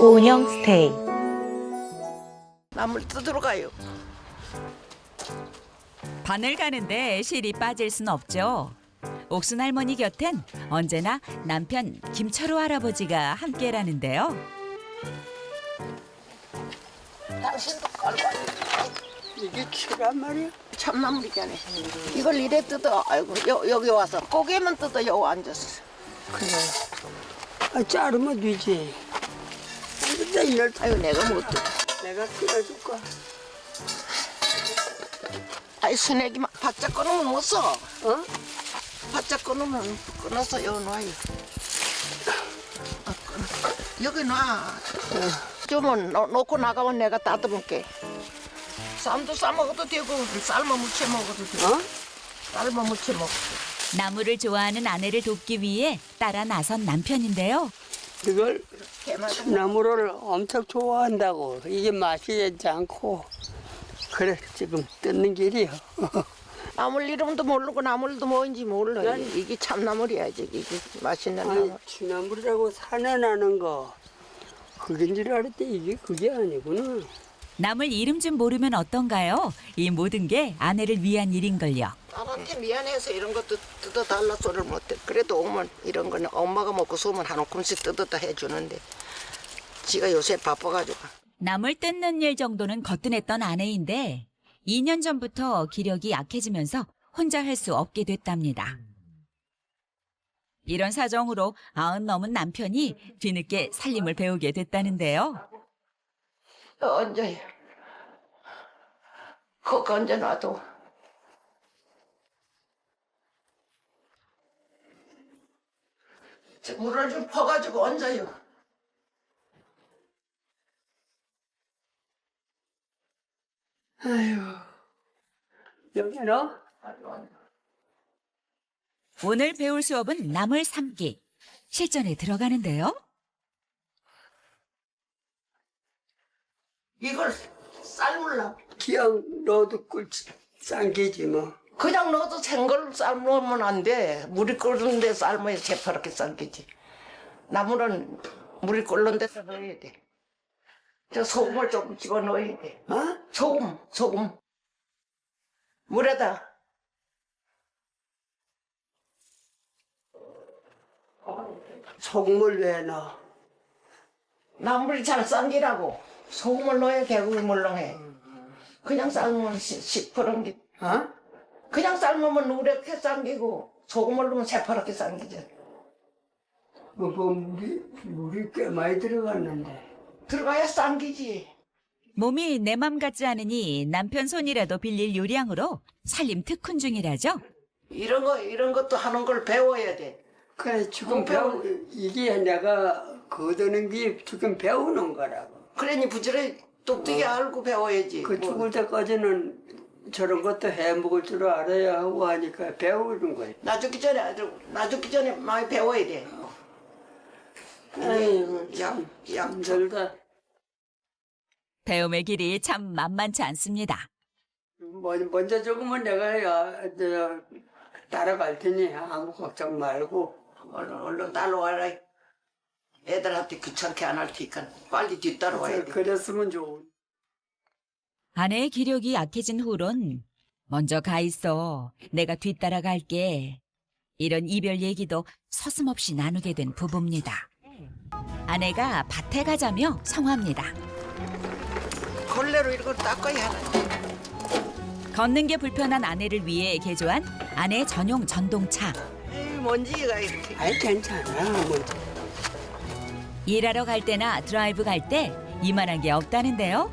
고은영 스테이. 나물 뜯으러 가요. 바늘 가는데 실이 빠질 순 없죠. 옥순 할머니 곁엔 언제나 남편 김철호 할아버지가 함께라는데요. 당신도 깔고 와요. 이게 키란 말이야? 참나물이잖아. 이걸 이래 뜯어. 아이고 여기 와서 고개만 뜯어 여기 앉았어. 그래. 아, 자르면 되지. 근데 이날 아유 내가 못 뜯어. 내가 끓여줄까? 아이 순애기만 바짝 끊으면 못 써. 어? 바짝 끊으면 끊어서 여기 놔요. 여기 놔. 주면 놓고 나가면 내가 따듬을게. 쌈도 싸 먹어도 되고 삶아 무쳐 먹어도 되고. 어? 삶아 무쳐 먹고. 나물을 좋아하는 아내를 돕기 위해 따라 나선 남편인데요. 이걸 개마도 나무를 엄청 좋아한다고. 이게 맛이지 않고. 그래, 지금 뜯는 길이야. 나물 이름도 모르고 나물도 뭔지 몰라. 이게 참나물이야. 이게 맛있는 아니, 나물. 취나물이라고 산에 나는 거. 그긴 줄 알았더니 이게 그게 아니구나. 나물 이름 좀 모르면 어떤가요? 이 모든 게 아내를 위한 일인걸요. 딸한테 미안해서 이런 것도 뜯어달라 소리를 못해. 그래도 오면 이런 거는 엄마가 먹고 소면 한 움큼씩 뜯어다 해주는데 지가 요새 바빠가지고. 나물 뜯는 일 정도는 거뜬했던 아내인데 2년 전부터 기력이 약해지면서 혼자 할 수 없게 됐답니다. 이런 사정으로 90 넘은 남편이 뒤늦게 살림을 배우게 됐다는데요. 언제 그거 언제 놔도 물을 좀 퍼가지고 얹어요. 아유, 여기 너? 오늘 배울 수업은 나물 삶기. 실전에 들어가는데요. 이걸 삶으려고. 그냥 넣어도 꿀 쌍기지 뭐. 그냥 넣어도 생걸 삶으면 안 돼. 물이 끓는데 삶아야 새파랗게 삶기지. 나물은 물이 끓는 데서 넣어야 돼. 저 소금을 좀 집어넣어야 돼. 어? 소금. 물에다. 소금을 왜 넣어? 나물이 잘 삶기라고. 소금을 넣어야 개국이 물렁해. 그냥 삶으면 시퍼런 게. 어? 그냥 삶으면 누렇게 삶기고 소금을 넣으면 새파랗게 삶기지. 뭐 물이 꽤 많이 들어갔는데. 들어가야 삶기지. 몸이 내 맘 같지 않으니 남편 손이라도 빌릴 요량으로 살림 특훈 중이라죠. 이런 것도 하는 걸 배워야 돼. 그래, 지금 이게 내가 거두는 게 지금 배우는 거라고. 그러니 부지런히 똑똑히 알고 배워야지. 그 뭐. 죽을 때까지는 저런 것도 해 먹을 줄 알아야 하고 하니까 배우는 거야. 나 죽기 전에 많이 배워야 돼. 아이고, 양 힘들다. 배움의 길이 참 만만치 않습니다. 먼저 죽으면 내가 따라갈 테니 아무 걱정 말고. 얼른 따라와라. 애들한테 귀찮게 안 할 테니까 빨리 뒤따라와야 돼. 그랬으면 좋은. 아내의 기력이 약해진 후론 먼저 가 있어. 내가 뒤따라 갈게. 이런 이별 얘기도 서슴없이 나누게 된 부부입니다. 아내가 밭에 가자며 성화합니다. 걸레로 이걸 닦아야 하나. 걷는 게 불편한 아내를 위해 개조한 아내 전용 전동차. 에이, 먼지가 이렇게. 아이, 괜찮아. 먼저. 일하러 갈 때나 드라이브 갈 때 이만한 게 없다는데요.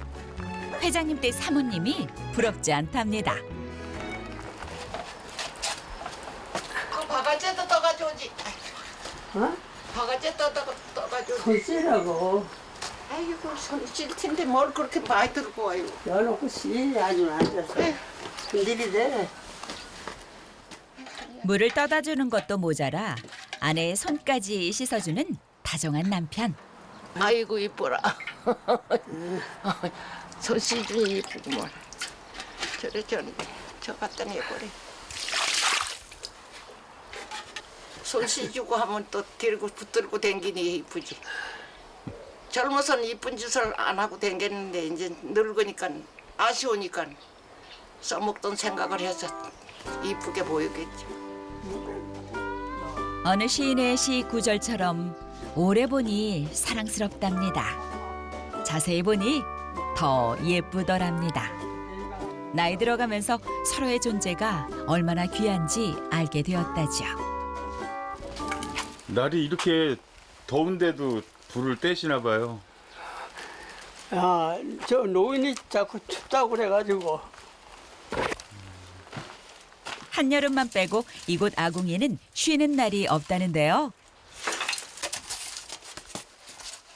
회장님 댁 사모님이 부럽지 않답니다. 그 바가지에다 떠가져오지. 어? 바가지에 떠가져오지. 손씨라고. 아이고 손질 텐데 뭘 그렇게 많이 들고 와요. 여놓고 씨 아주 앉아서. 흔들이 돼. 물을 떠다 주는 것도 모자라 아내의 손까지 씻어주는 다정한 남편. 아이고 이뻐라. 손씨준이 이쁘구먼. 저 갖다 내버려. 손씨 주고 하면 또 들고 붙들고 댕기니 이쁘지. 젊어서는 이쁜 짓을 안 하고 댕겼는데 이제 늙으니까 아쉬우니까 써먹던 생각을 해서 이쁘게 보이겠지. 어느 시인의 시 구절처럼 오래 보니 사랑스럽답니다. 자세히 보니 더 예쁘더랍니다. 나이 들어가면서 서로의 존재가 얼마나 귀한지 알게 되었다죠. 날이 이렇게 더운데도 불을 떼시나 봐요. 아, 저 노인이 자꾸 춥다고 그래가지고. 한여름만 빼고 이곳 아궁이는 쉬는 날이 없다는데요.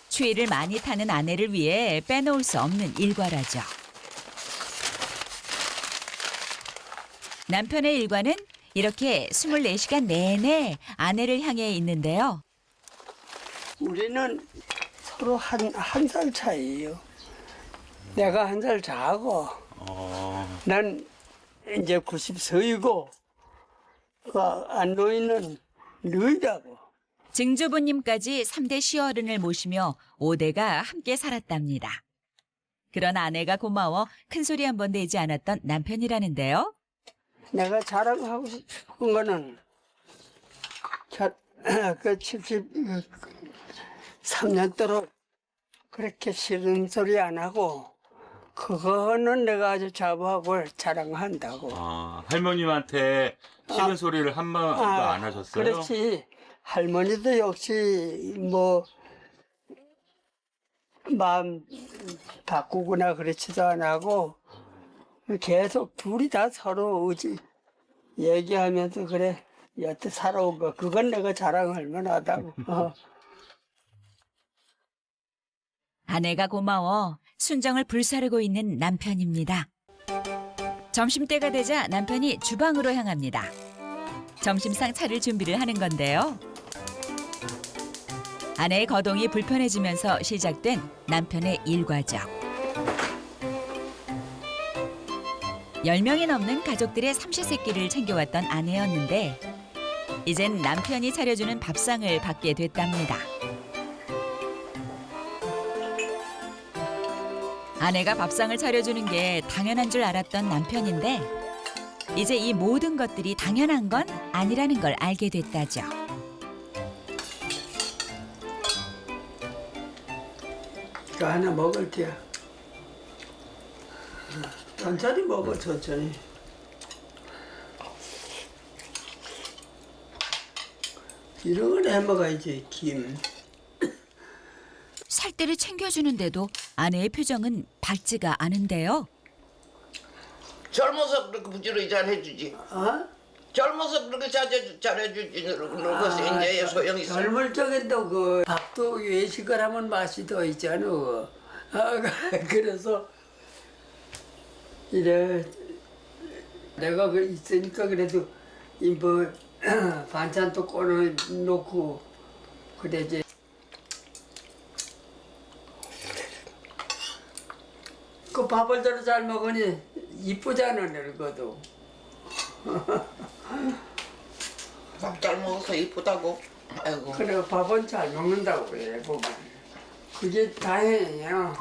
추위를 많이 타는 아내를 위해 빼놓을 수 없는 일과라죠. 남편의 일과는 이렇게 24시간 내내 아내를 향해 있는데요. 우리는 서로 한 살 차이예요. 내가 한 살 작고, 난 이제 90세이고, 안노인은 너희라고. 증조부님까지 3대 시어른을 모시며 5대가 함께 살았답니다. 그런 아내가 고마워 큰소리 한 번 내지 않았던 남편이라는데요. 내가 자랑하고 싶은 거는, 그 73년 동안 그렇게 싫은 소리 안 하고, 그거는 내가 아주 자부하고 자랑한다고. 할머님한테 싫은 소리를 한 번도 안 하셨어요? 그렇지. 할머니도 역시 뭐 마음 바꾸거나 그렇지도 안 하고 계속 둘이 다 서로 얘기하면서 그래 여태 살아온 거 그건 내가 자랑할 만하다고. 아내가 고마워 순정을 불사르고 있는 남편입니다. 점심때가 되자 남편이 주방으로 향합니다. 점심상 차릴 준비를 하는 건데요. 아내의 거동이 불편해지면서 시작된 남편의 일과죠. 10명이 넘는 가족들의 삼시세끼를 챙겨왔던 아내였는데 이젠 남편이 차려주는 밥상을 받게 됐답니다. 아내가 밥상을 차려주는 게 당연한 줄 알았던 남편인데 이제 이 모든 것들이 당연한 건 아니라는 걸 알게 됐다죠. 이거 하나 먹을 때야. 천천히 먹어 천천히. 이런 걸 해 먹어야지 김. 살때를 챙겨주는데도 아내의 표정은 밝지가 않은데요. 젊어서 그렇게 부지런히 잘해주지. 어? 젊어서 그렇게 잘해주지. 늙어서 이제 소용이 있어. 젊을 적에도 그 밥도 외식을 하면 맛이 더 있잖아. 그래서 이래 내가 그 있으니까 그래도 이 뭐 반찬도 꺼내놓고 그래지. 그 밥을 저러 잘 먹으니 이쁘잖아 늙어도. 밥 잘 먹어서 이쁘다고. 아이고. 그래 밥은 잘 먹는다고 그래 보면. 그게 다행이야.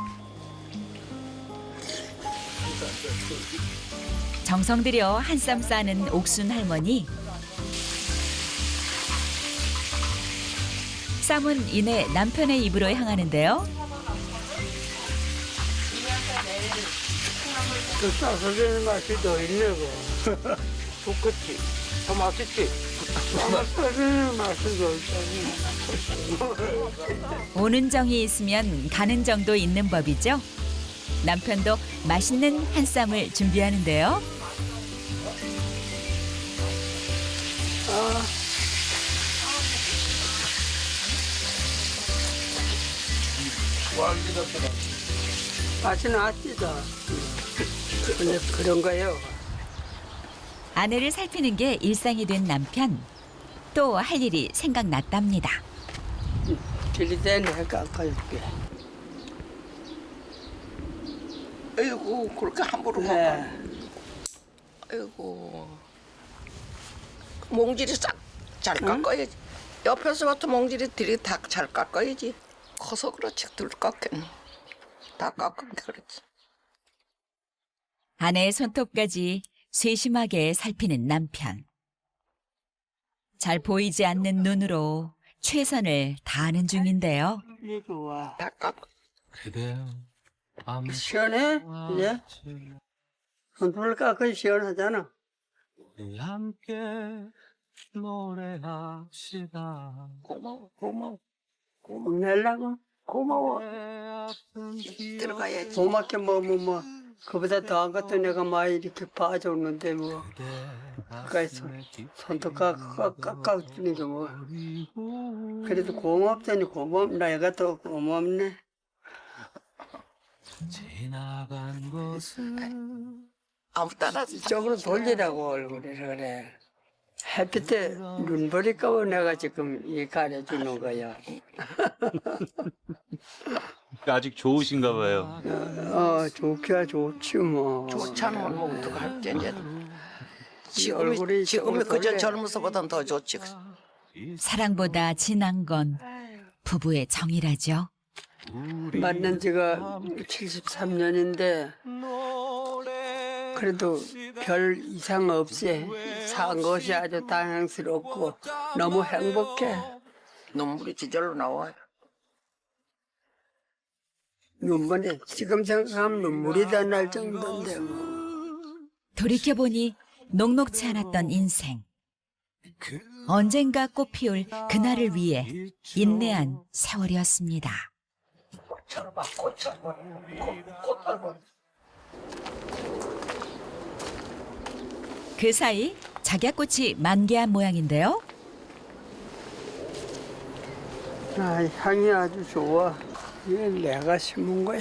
정성 들여 한쌈 싸는 옥순 할머니. 쌈은 이내 남편의 입으로 향하는데요. 그 싸서 주는 맛이 더 있네 그. 좋겠지. 더 맛있지. 싸서 주는 맛이 더 있잖아. 오는 정이 있으면 가는 정도 있는 법이죠. 남편도 맛있는 한쌈을 준비하는데요. 맛이 났지도. 근데 그런 거예요. 아내를 살피는 게 일상이 된 남편. 또 할 일이 생각났답니다. 들이대 내가 깎아줄게. 아이고 그렇게 함부로 가. 네. 아이고 몽질이 싹 잘 깎아야지. 옆에서부터 몽질이 들이 다 잘 깎아야지. 커서 그렇지 덜 깎겠네. 다 깎은 게 그렇지. 아내의 손톱까지 세심하게 살피는 남편. 잘 보이지 않는 눈으로 최선을 다하는 중인데요. 이 좋아. 다 깎고. 시원해? 이제? 손톱을 깎으면 시원하잖아. 함께 노래합시다. 고마워, 고마워, 내려고? 고마워. 들어가야지. 고맙게 뭐, 그보다 더한 것도 내가 많이 이렇게 봐줬는데 뭐. 가까이서 손톱 깎아주는 게 뭐. 그래도 고맙다니 고맙나. 얘가 더 고맙네. 지나간 것은 아무 따라 이쪽으로 돌리라고 얼굴을 그래. 햇빛에 눈 버릴까 봐 내가 지금 이 가려주는 거야. 아직 좋으신가 봐요. 좋기야 좋지 뭐. 좋지 않으면 뭐 어떡할지 이제. 얼굴이 지금이 그저 원래 젊어서보단 더 좋지. 사랑보다 진한 건 부부의 정이라죠. 만난 지가 73년인데 그래도 별 이상 없이 산 것이 아주 다행스럽고 너무 행복해. 눈물이 지절로 나와요. 눈물이 지금 생각하면 눈물이 다 날 정도인데 뭐. 돌이켜보니 녹록지 않았던 인생. 언젠가 꽃피울 그날을 위해 인내한 세월이었습니다. 꽃처럼 꽃처럼 꽃처럼. 그 사이 작약꽃이 만개한 모양인데요. 향이 아주 좋아. 이게 내가 심은 거야.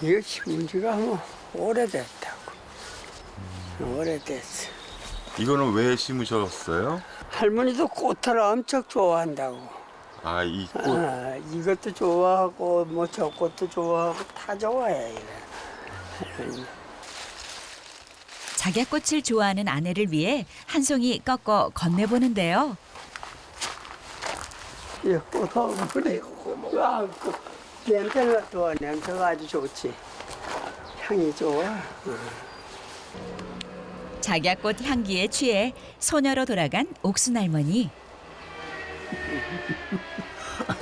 이거 심은 지가 뭐 오래됐다고. 오래됐어. 이거는 왜 심으셨어요? 할머니도 꽃을 엄청 좋아한다고. 아, 이 꽃. 이것도 좋아하고 뭐 저 꽃도 좋아하고 다 좋아해. 이거. 할머니. 작약꽃을 좋아하는 아내를 위해 한 송이 꺾어 건네보는데요. 이 꽃하고 그래. 냄새가 좋아. 냄새가 아주 좋지. 향이 좋아. 작약꽃 향기에 취해 소녀로 돌아간 옥순 할머니.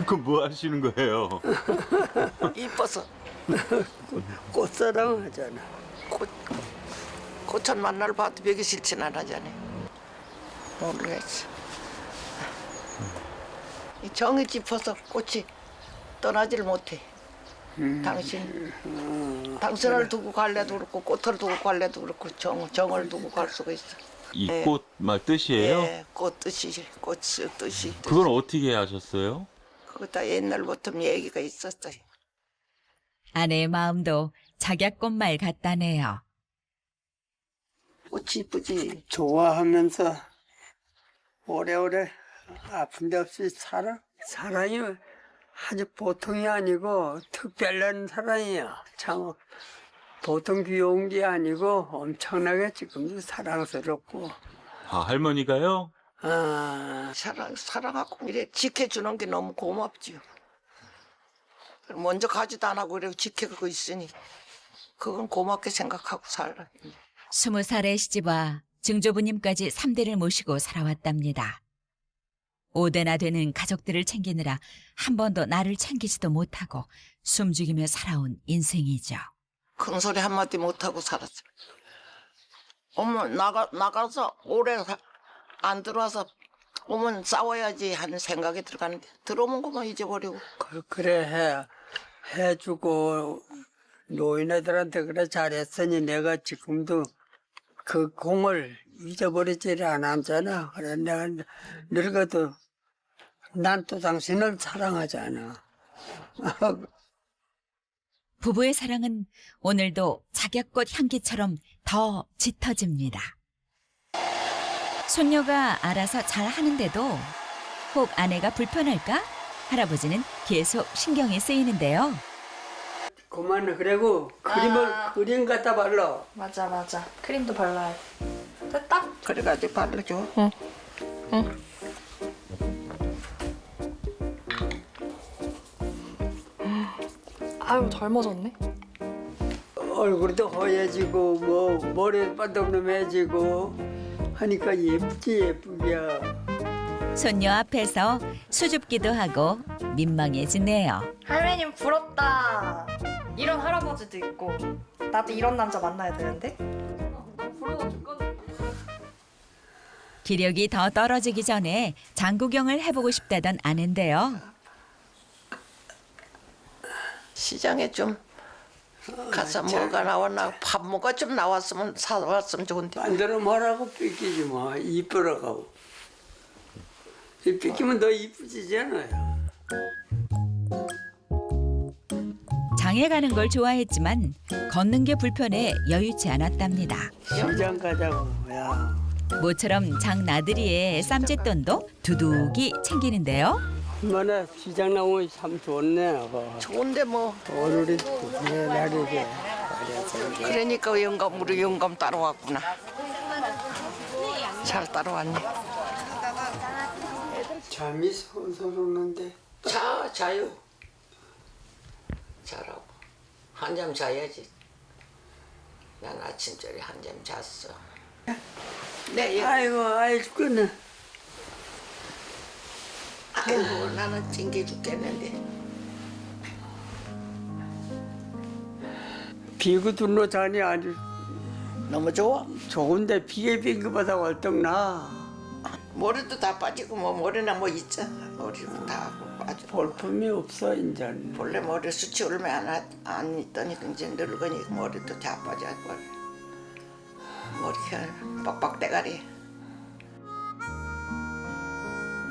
그럼 뭐 하시는 거예요? 이뻐서 꽃사랑 하잖아. 꽃은 만날 봐도 벽이 싫진 않아잖아. 모르겠어. 이 정이 짚어서 꽃이 떠나질 못해. 당신을 두고 갈래도 그렇고 꽃을 두고 갈래도 그렇고 정을 두고 갈 수가 있어. 이 네. 꽃 말 뜻이에요? 예, 꽃 뜻이 뜻이. 그건 어떻게 하셨어요? 그거 다 옛날부터 얘기가 있었어요. 아내의 마음도 작약꽃말 같다네요. 꽃이 이쁘지. 좋아하면서 오래오래 아픈 데 없이 살아. 사랑이 아주 보통이 아니고 특별한 사랑이야. 참 보통 귀여운 게 아니고 엄청나게 지금도 사랑스럽고. 아, 할머니가요? 사랑하고 이래 지켜주는 게 너무 고맙지요. 먼저 가지도 안 하고 이래 지켜가고 있으니 그건 고맙게 생각하고 살아. 20살에 시집와 증조부님까지 3대를 모시고 살아왔답니다. 5대나 되는 가족들을 챙기느라 한 번도 나를 챙기지도 못하고 숨죽이며 살아온 인생이죠. 큰 소리 한마디 못하고 살았어. 어머 나가서 오래 안 들어와서 오면 싸워야지 하는 생각이 들어가는데 들어오면 그만 잊어버리고. 그래 해주고 노인애들한테 그래 잘했으니 내가 지금도 그 공을 잊어버리지 않았잖아. 그래 내가 늙어도 난 또 당신을 사랑하잖아. 부부의 사랑은 오늘도 작약꽃 향기처럼 더 짙어집니다. 손녀가 알아서 잘 하는데도 혹 아내가 불편할까? 할아버지는 계속 신경이 쓰이는데요. 그만 그리고 그림 갖다 발라. 맞아. 크림도 발라야 돼. 됐다. 그래가지고 발라줘. 응. 아유 젊어졌네. 얼굴도 허해지고 뭐 머리도 놈해지고 하니까 예쁘지 예쁘게. 손녀 앞에서 수줍기도 하고 민망해지네요. 할머님 부럽다. 이런 할아버지도 있고 나도 이런 남자 만나야 되는데. 부러워 죽겠네. 기력이 더 떨어지기 전에 장구경을 해보고 싶다던 아는데요. 시장에 좀 가서 뭐가 나왔나 밥 뭐가 좀 나왔으면 사왔으면 좋은데. 만들어 뭐라고 삐끼지 뭐 이쁘라고. 이 삐끼면 더 이쁘지잖아요. 장에 가는 걸 좋아했지만 걷는 게 불편해 여유치 않았답니다. 시장 가자고. 야. 모처럼 장 나들이에 쌈짓돈도 두둑이 챙기는데요. 얼마나 시장 나오면 참 좋네. 아가. 좋은데 뭐 오늘이 내 날이지. 그러니까 영감 우리 영감 따라왔구나. 잘 따라왔네. 잠이 솔솔 오는데. 자요. 자라고. 한잠 자야지. 난 아침전에 한잠 잤어. 네, 아이고 죽겠네. 아이고 나는 찡겨 죽겠는데. 비고 둘러 자니 아주 너무 좋아. 좋은데 비에 빈 것보다 월떡 나. 머리도 다 빠지고 뭐 머리나 뭐 있잖아. 머리도 다 빠져. 볼품이 없어 이제. 본래 머리 숱이 얼마 안 있더니 이제 늙으니 머리도 다 빠져버려. 머리가 빡빡 대가리.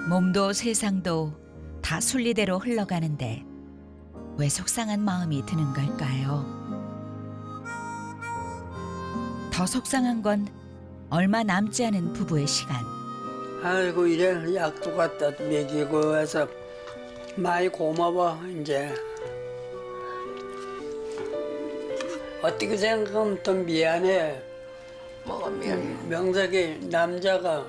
몸도 세상도 다 순리대로 흘러가는데 왜 속상한 마음이 드는 걸까요? 더 속상한 건 얼마 남지 않은 부부의 시간. 아이고 이래 약도 갖다 먹이고 해서 많이 고마워 이제. 어떻게 생각하면 더 미안해. 뭐가 미안해. 명색이 남자가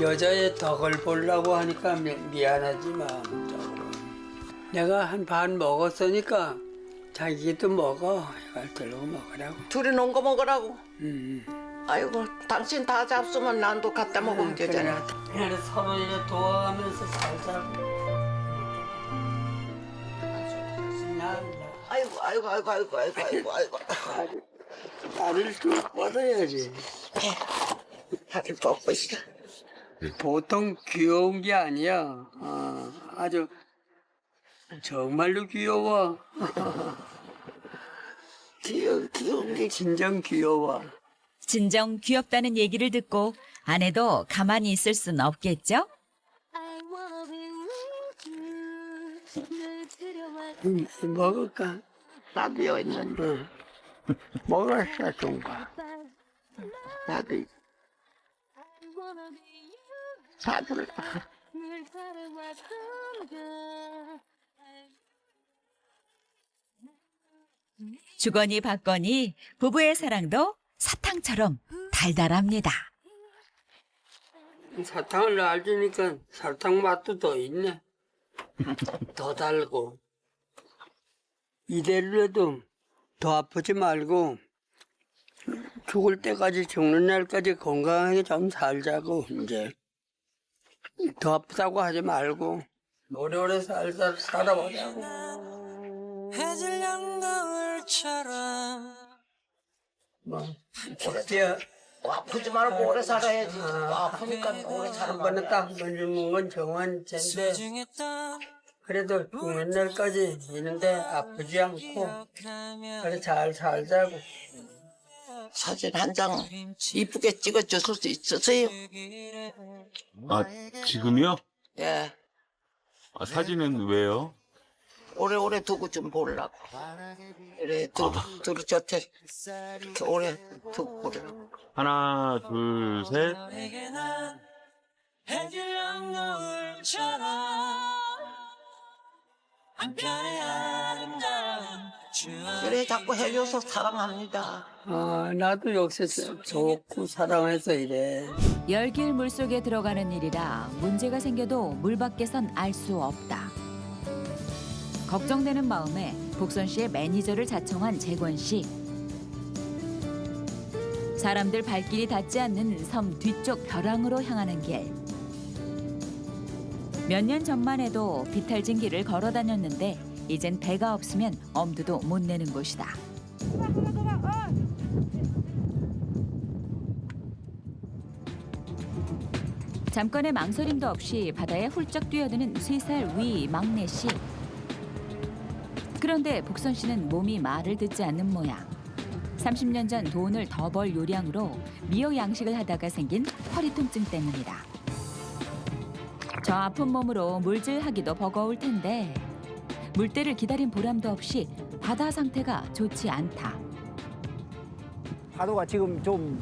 여자의 덕을 보려고 하니까 미안하지 마음적으로. 내가 한 반 먹었으니까 자기도 먹어. 이걸 들고 먹으라고. 둘이 논 거 먹으라고. 음. 아이고 당신 다 잡수면 난도 갖다 먹으면 되잖아. 그래 서로 이제 도와가면서 살자고. 아이고. 다리를 쭉 뻗어야지. 다리 뻗으시라. 보통 귀여운 게 아니야. 아주 정말로 귀여워. 귀여운 게 진정 귀여워. 진정 귀엽다는 얘기를 듣고 아내도 가만히 있을 순 없겠죠? 먹을까? 나도 여 있는데. 응. 먹었어 좀가. 나도 사줄. 주거니 받거니 부부의 사랑도 사탕처럼 달달합니다. 사탕을 놔주니까 사탕 맛도 더 있네. 더 달고. 이대로 해도 더 아프지 말고 죽을 때까지 죽는 날까지 건강하게 좀 살자고 이제. 더 아프다고 하지 말고 오래오래 살아보자고. 해질 양가을처럼 뭐 어때요? 아프지 말고 오래 살아야지. 아프니까 오래 한 살아. 번에 딱 던지는 건 정한제인데 소중했던 그래도 죽는 날까지 있는데 아프지 않고 그래 잘 살자고. 사진 한 장 이쁘게 찍어줄 수 있으세요? 아, 지금요? 예. 아, 사진은 왜요? 오래오래 두고 좀 보려고. 이래 둘이 곁에 이렇게 오래 두고 보려고. 하나, 둘, 셋. 너에게 난 해질 양가을처럼 한편의 아름다운 추억. 그래 자꾸 해줘서 사랑합니다. 나도 역시 좋고 사랑해서 이래. 열길 물속에 들어가는 일이라 문제가 생겨도 물 밖에선 알 수 없다. 걱정되는 마음에 복선 씨의 매니저를 자청한 재권 씨. 사람들 발길이 닿지 않는 섬 뒤쪽 벼랑으로 향하는 길. 몇 년 전만 해도 비탈진 길을 걸어 다녔는데 이젠 배가 없으면 엄두도 못 내는 곳이다. 잠깐의 망설임도 없이 바다에 훌쩍 뛰어드는 3살 위 막내 씨. 그런데 복선 씨는 몸이 말을 듣지 않는 모양. 30년 전 돈을 더 벌 요량으로 미역 양식을 하다가 생긴 허리 통증 때문이다. 저 아픈 몸으로 물질하기도 버거울 텐데 물때를 기다린 보람도 없이 바다 상태가 좋지 않다. 파도가 지금 좀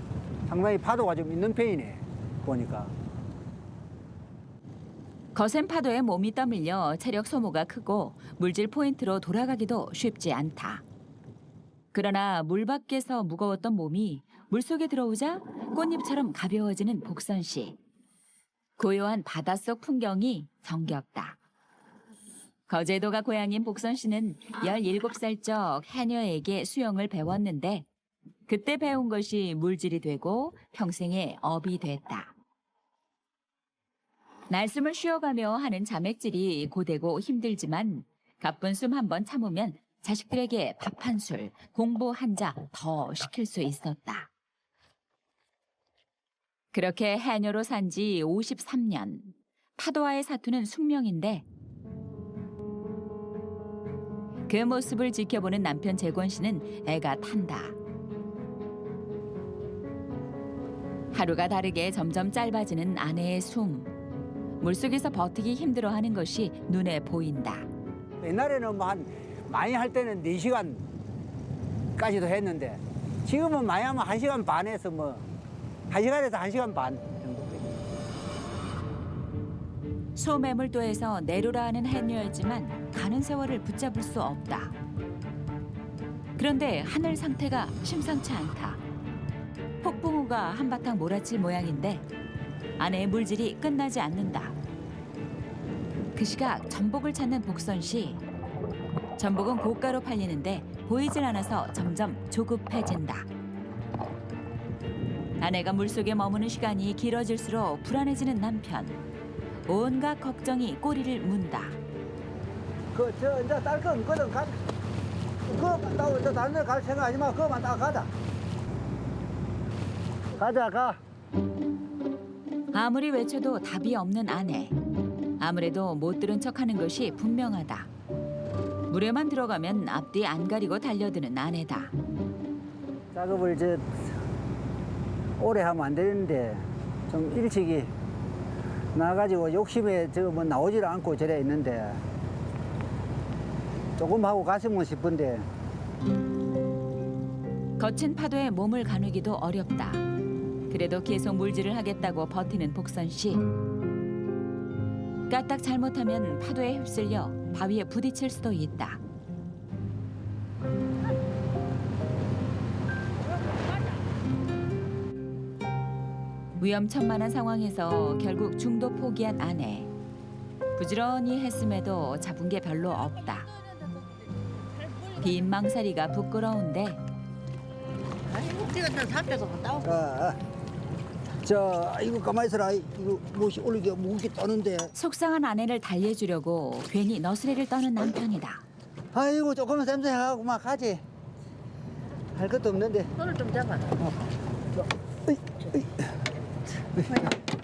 상당히 파도가 좀 있는 편이네 보니까. 거센 파도에 몸이 떠밀려 체력 소모가 크고 물질 포인트로 돌아가기도 쉽지 않다. 그러나 물 밖에서 무거웠던 몸이 물속에 들어오자 꽃잎처럼 가벼워지는 복선 씨. 고요한 바닷속 풍경이 정겹다. 거제도가 고향인 복선 씨는 17살 적 해녀에게 수영을 배웠는데 그때 배운 것이 물질이 되고 평생의 업이 됐다. 날숨을 쉬어가며 하는 자맥질이 고되고 힘들지만 가쁜 숨 한 번 참으면 자식들에게 밥 한 술, 공부 한 자 더 시킬 수 있었다. 그렇게 해녀로 산 지 53년. 파도와의 사투는 숙명인데 그 모습을 지켜보는 남편 재권 씨는 애가 탄다. 하루가 다르게 점점 짧아지는 아내의 숨. 물속에서 버티기 힘들어하는 것이 눈에 보인다. 옛날에는 뭐 한 많이 할 때는 4시간까지도 했는데 지금은 많이 하면 1시간 반에서 뭐 1시간에서 1시간 반 정도. 소매물도에서 내로라 하는 해녀였지만 가는 세월을 붙잡을 수 없다. 그런데 하늘 상태가 심상치 않다. 폭풍우가 한바탕 몰아칠 모양인데 아내의 물질이 끝나지 않는다. 그 시각 전복을 찾는 복선 씨. 전복은 고가로 팔리는데 보이질 않아서 점점 조급해진다. 아내가 물속에 머무는 시간이 길어질수록 불안해지는 남편. 온갖 걱정이 꼬리를 문다. 저 이제 딸 거 없거든. 그거만 따고 이제 다른 데 갈 생각 하지 마. 그거만 따고 가자. 가. 아무리 외쳐도 답이 없는 아내. 아무래도 못 들은 척하는 것이 분명하다. 물에만 들어가면 앞뒤 안 가리고 달려드는 아내다. 작업을 이제 오래 하면 안 되는데 좀 일찍이 나가지고 욕심에 저거 뭐 나오질 않고 저래 있는데 조금 하고 갔으면 싶은데. 거친 파도에 몸을 가누기도 어렵다. 그래도 계속 물질을 하겠다고 버티는 복선 씨. 까딱 잘못하면 파도에 휩쓸려 바위에 부딪힐 수도 있다. 위험천만한 상황에서 결국 중도 포기한 아내. 부지런히 했음에도 잡은 게 별로 없다. 빈 망사리가 부끄러운데 이거 가만히 있어라. 이거 무엇이 올리게 무겁게 떠는데. 속상한 아내를 달래주려고 괜히 너스레를 떠는 남편이다. 아이고 조금만 쌤쌤하고 막 가지. 할 것도 없는데. 손을 좀 잡아.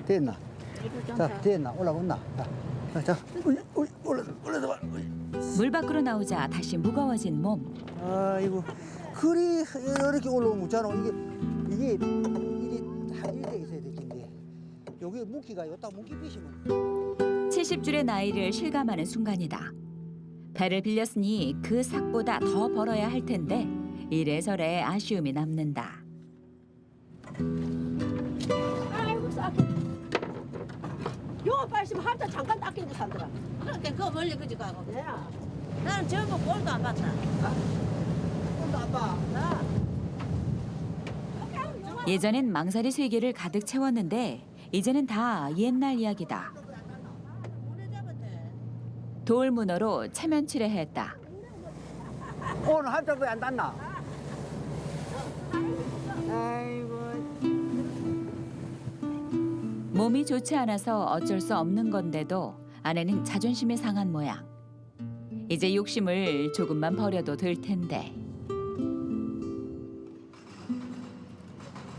됐나? 자, 됐나? 올라온나? 자, 올라서 봐. 물 밖으로 나오자 다시 무거워진 몸. 아이고, 그리 이렇게 올라오면 묻잖아. 이게 일이 한일대 있어야 되는데 여기 묶기가 요딱 묶기 비시면. 70줄의 나이를 실감하는 순간이다. 배를 빌렸으니 그 삭보다 더 벌어야 할 텐데 이래저래 아쉬움이 남는다. 요 빨리면 한자 잠깐 닦이고 산더라. 그렇게 그 멀리 그지 가고. 네. 나는 저거 꼴도 안 봤다. 꼴도 안 봐. 예전엔 망사리 3개를 가득 채웠는데 이제는 다 옛날 이야기다. 돌문어로 체면치레 했다. 오늘 한자도 안 땄나? 아이고. 몸이 좋지 않아서 어쩔 수 없는 건데도 아내는 자존심이 상한 모양. 이제 욕심을 조금만 버려도 될 텐데.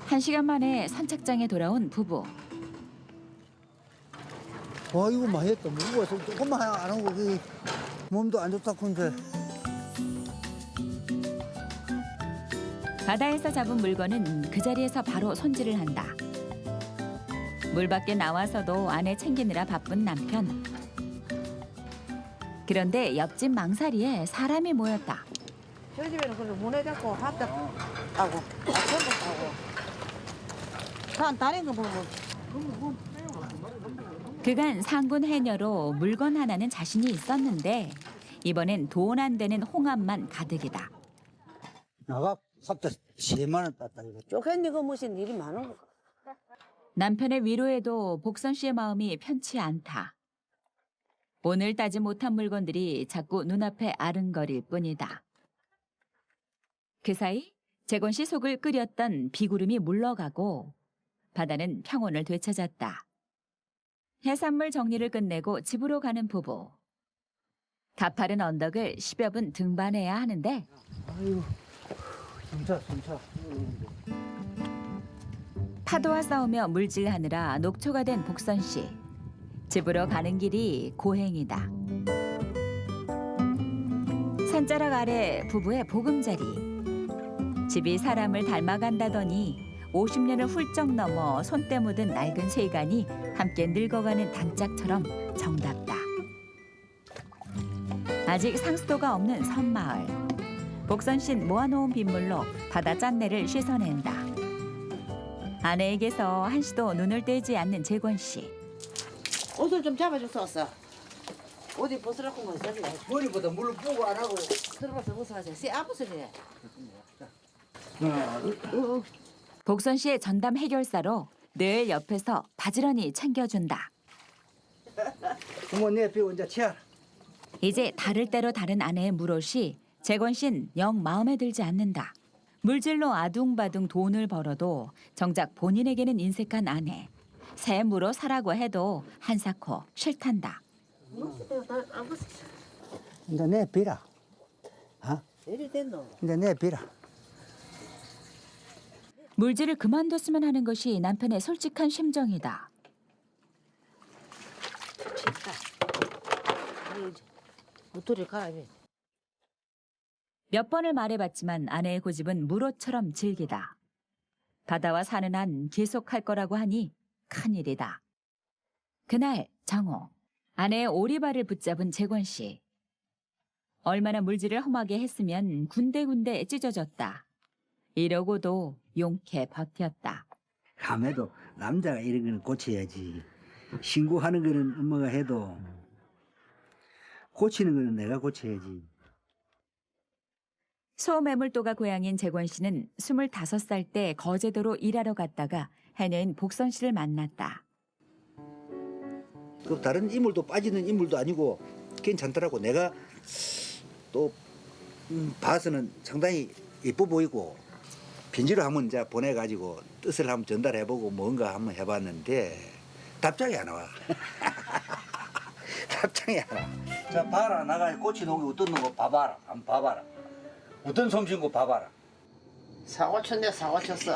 1시간 만에 선착장에 돌아온 부부. 와 이거 많이 했다. 무거워서 조금만 안 하고 몸도 안 좋다 근데. 바다에서 잡은 물건은 그 자리에서 바로 손질을 한다. 물 밖에 나와서도 아내 챙기느라 바쁜 남편. 그런데 옆집 망사리에 사람이 모였다. 저희 집에는 그걸 문에 잡고 합작 하고 전복 하고 산 다른 거 보면 그간 상군 해녀로 물건 하나는 자신이 있었는데 이번엔 돈 안 되는 홍합만 가득이다. 나가 삽다 10만 원 땄다 이거. 쪼개니 그 무슨 일이 많은 거. 남편의 위로에도 복선 씨의 마음이 편치 않다. 오늘 따지 못한 물건들이 자꾸 눈앞에 아른거릴 뿐이다. 그 사이 재건 씨 속을 끓였던 비구름이 물러가고 바다는 평온을 되찾았다. 해산물 정리를 끝내고 집으로 가는 부부. 가파른 언덕을 10여 분 등반해야 하는데 아이고. 숨차. 파도와 싸우며 물질하느라 녹초가 된 복선 씨. 집으로 가는 길이 고행이다. 산자락 아래 부부의 보금자리. 집이 사람을 닮아간다더니 50년을 훌쩍 넘어 손때 묻은 낡은 세간이 함께 늙어가는 단짝처럼 정답다. 아직 상수도가 없는 섬마을. 복선 씨는 모아놓은 빗물로 바다 짠내를 씻어낸다. 아내에게서 한시도 눈을 떼지 않는 재권 씨. 옷을 좀 잡아줬어. 어디 벗으라고 뭐 있어? 머리보다 물을 뿌고 안 하고. 들어가서 벗어가세요. 쎄 아프시네. 복선 씨의 전담 해결사로 늘 옆에서 바지런히 챙겨준다. 어머 내 비 혼자 치아. 이제 다를 대로 다른 아내의 물옷이 재권 씨는 영 마음에 들지 않는다. 물질로 아둥바둥 돈을 벌어도 정작 본인에게는 인색한 아내. 새 물어 사라고 해도 한사코 싫단다. 이제 내 비라. 이리 됐노? 이제 내 비라. 물질을 그만뒀으면 하는 것이 남편의 솔직한 심정이다. 옷들이 갈아입어. 몇 번을 말해봤지만 아내의 고집은 물옷처럼 질기다. 바다와 사는 한 계속할 거라고 하니 큰일이다. 그날 정오, 아내의 오리발을 붙잡은 재권 씨. 얼마나 물질을 험하게 했으면 군데군데 찢어졌다. 이러고도 용케 버텼다. 감해도 남자가 이런 거는 고쳐야지. 신고하는 거는 엄마가 해도 고치는 거는 내가 고쳐야지. 소매물도가 고향인 재권 씨는 25살 때 거제도로 일하러 갔다가 해녀인 복선 씨를 만났다. 그 다른 인물도 빠지는 인물도 아니고 괜찮더라고. 내가 또 봐서는 상당히 예뻐 보이고 편지로 한번 이제 보내가지고 뜻을 한번 전달해보고 뭔가 한번 해봤는데 답장이 안 와. 답장이 안 와. 자 봐라 나가 꽃이 놓은 게 어떤 거 봐봐라. 한번 봐봐라. 어떤 솜씨인 거 봐봐라. 사고 쳤네 사고 쳤어.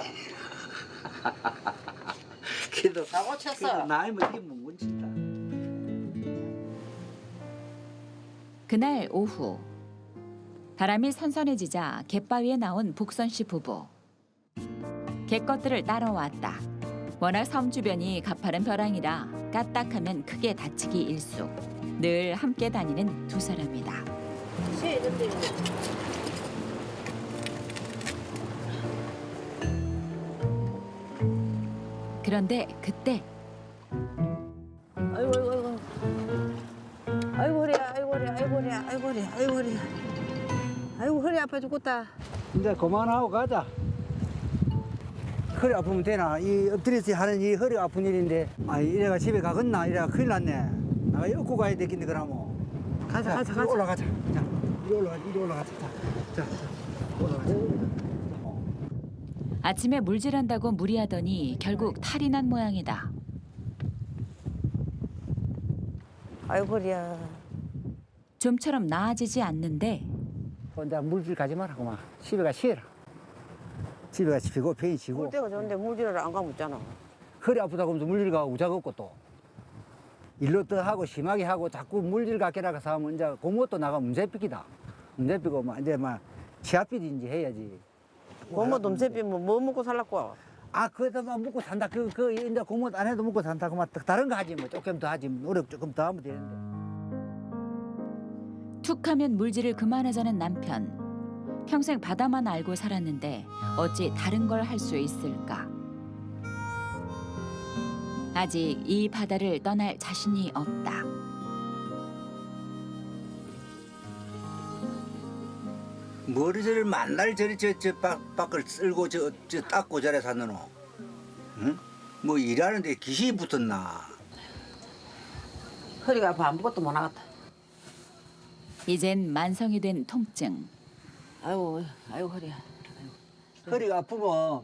그래도 사고 쳤어. 그래도 나이면 이게 못 묻힌다. 그날 오후 바람이 선선해지자 갯바위에 나온 복선 씨 부부. 갯것들을 따라왔다. 워낙 섬 주변이 가파른 벼랑이라 까딱하면 크게 다치기 일쑤. 늘 함께 다니는 두 사람이다. 쎄 이런데. 그런데 그때 아이고. 아이고 허리야 아이고 허리야 아이고 허리야 아이고 허리야 아이고 허리야. 아이고 허리 아파 죽겠다. 이제 그만하고 가자. 허리 아프면 되나? 이 엎드려서 하는 이 허리 아픈 일인데, 아 이래가 집에 가겠나? 이래가 큰일 났네. 내가 업고 가야 되겠네 그러면. 가자. 올라가자. 자, 이리 올라가자. 자, 올라가자. 아침에 물질한다고 무리하더니 결국 탈이 난 모양이다. 아이고 허리야. 좀처럼 나아지지 않는데 혼자 물질 가지 말라고 막 집에 가 쉬어라. 집에 가 쉬고 편히 쉬고. 물 때가 좋은데 물질을 안 가면 없잖아. 허리 아프다고 하면서 물질 가고 우작 없고 또 일로 또 하고 심하게 하고 자꾸 물질 갖게라가 하면 이제 고무도 나가 문제삐기다. 문제삐고 막 이제 막 치아삐인지 해야지. 고모 돔새 삐면 뭐 먹고 살라고? 아 그거만 먹고 산다. 그 이제 고무 안 해도 먹고 산다. 그만 다른 거 하지 뭐 조금 더 하지 노력 조금 더 하면 되는데. 툭하면 물질을 그만하자는 남편. 평생 바다만 알고 살았는데 어찌 다른 걸 할 수 있을까? 아직 이 바다를 떠날 자신이 없다. 머리를 만날 저리 저 밖을 쓸고 저 닦고 저래 사노. 응? 뭐 일하는데 귀신이 붙었나? 허리가 아파 아무것도 못 하겠다. 이젠 만성이 된 통증. 아이고 허리야. 허리가 아프면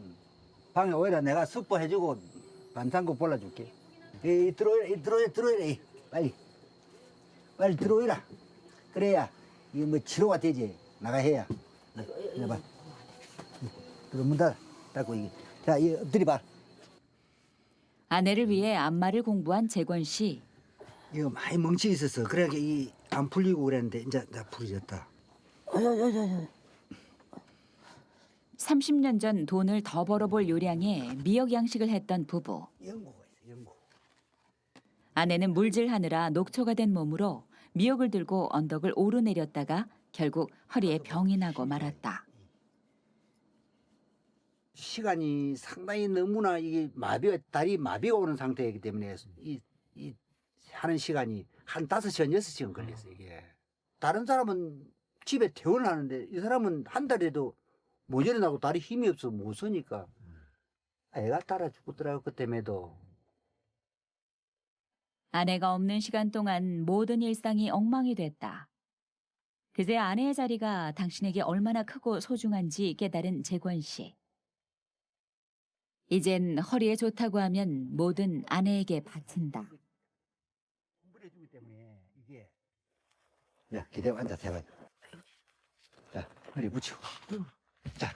방에 오히려 내가 숙보해주고 반창고 볼라줄게. 들어오라. 빨리 들어오라. 그래야 이게 뭐 치료가 되지. 나가 해야. 이거 봐. 문 닫고 이게. 자, 이 엎드려봐. 아내를 위해 안마를 공부한 재권 씨. 이거 많이 멍치 있었어. 그래 이안 풀리고 그랬는데 이제 풀어졌다. 30년 전 돈을 더 벌어볼 요량에 미역 양식을 했던 부부. 연고가 있어. 연고. 아내는 물질하느라 녹초가 된 몸으로 미역을 들고 언덕을 오르내렸다가 결국 허리에 병이 나고 말았다. 시간이 상당히 너무나 이게 다리 마비가 오는 상태이기 때문에 이 하는 시간이 한 5시간, 6시간 걸렸어 이게. 다른 사람은 집에 퇴원하는데 이 사람은 한 달에도 모질이 나고 다리 힘이 없어 못 서니까 애가 따라 죽었더라고 그 때문에도. 아내가 없는 시간 동안 모든 일상이 엉망이 됐다. 그제 아내의 자리가 당신에게 얼마나 크고 소중한지 깨달은 재권 씨. 이젠 허리에 좋다고 하면 뭐든 아내에게 바친다. 해주기 때문에 이게. 야 기대 앉아서 해봐. 자 허리 붙이고. 자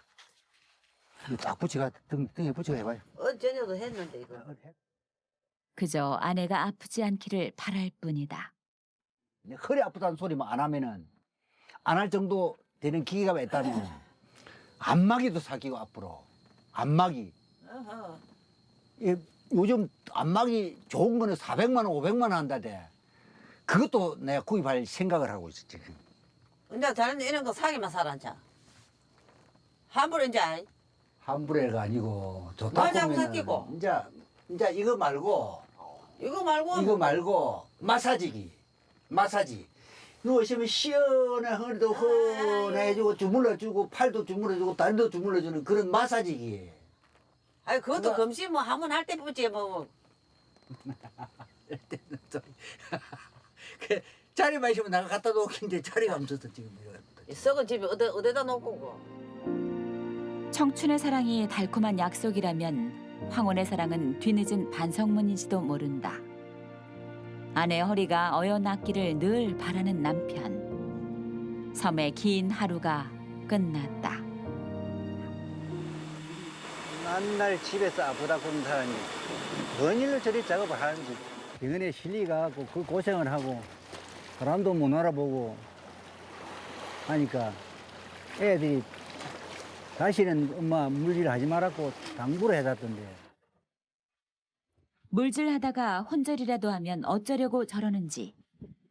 이거 딱 붙이가 등에 붙이고 해봐요. 어제도 했는데 이거. 그저 아내가 아프지 않기를 바랄 뿐이다. 허리 아프다는 소리만 안 하면은 안 할 정도 되는 기계가 있다면 안마기도 사기고 앞으로 안마기. 요즘 안마기 좋은 거는 400만 원, 500만 원 한다대. 그것도 내가 구입할 생각을 하고 있어 지금. 근데 다른 데 이런 거 사기만 사란자. 함부로 이제 함부레가 아니고 좋다 맞아, 보면은 사기고. 이제 이거 말고 마사지 누워있으면 시원해. 허리도 헌해주고 주물러주고 팔도 주물러주고 다리도 주물러주는 그런 마사지기. 아니 그것도 금시 뭐 하면 할 때 보지 뭐. 그 자리만 있으면 내가 갖다 놓긴데 자리가 없어서 지금 이거. 썩은 집에 어디다 놓고 고. 청춘의 사랑이 달콤한 약속이라면 황혼의 사랑은 뒤늦은 반성문인지도 모른다. 아내의 허리가 어여났기를 늘 바라는 남편. 섬의 긴 하루가 끝났다. 맨날 집에서 아프다 그런 사람이 뭔 일로 저리 작업을 하는지. 병원에 실리가고 그 고생을 하고 사람도 못 알아보고 하니까 애들이 다시는 엄마 물질 하지 말라고 당부를 해놨던데. 물질하다가 혼절이라도 하면 어쩌려고 저러는지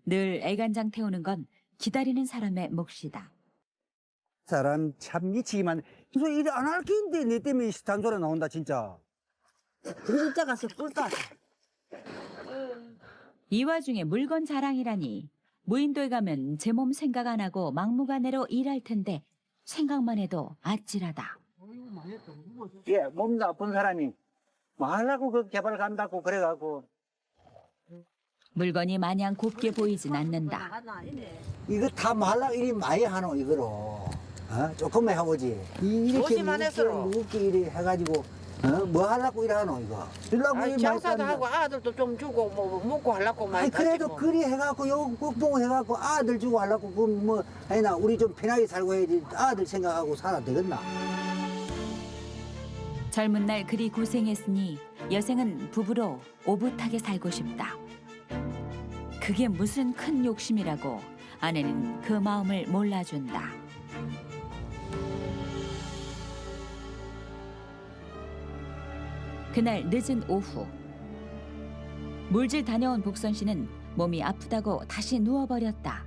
늘 애간장 태우는 건 기다리는 사람의 몫이다. 사람 참 미치기만. 그래서 일 안 할 게인데 내 때문에 단소리 나온다 진짜. 진짜 가서 꿀다. 이 와중에 물건 자랑이라니. 무인도에 가면 제 몸 생각 안 하고 막무가내로 일할 텐데 생각만 해도 아찔하다. 예, 몸 나쁜 사람이 뭐 하려고 그 개발 간다고 그래갖고 물건이 마냥 곱게 보이진 않는다. 이거 다 말라 이리 많이 하노 이거로. 어? 조금만 해보지. 이렇게 조심만 해서로. 무겁게 이리 해가지고 뭐 하려고 이래 하노 이거. 주려고 아이, 이리 장사도 많이 하고 아들도 좀 주고 뭐 먹고 하려고 많이 아니 그래도 뭐. 그리 해갖고 요 꼭보고 해갖고 아들 주고 하려고 그뭐 아니나 우리 좀 편하게 살고 해야지 아들 생각하고 살아 되겠나? 젊은 날 그리 고생했으니 여생은 부부로 오붓하게 살고 싶다. 그게 무슨 큰 욕심이라고 아내는 그 마음을 몰라준다. 그날 늦은 오후 물질 다녀온 복선 씨는 몸이 아프다고 다시 누워버렸다.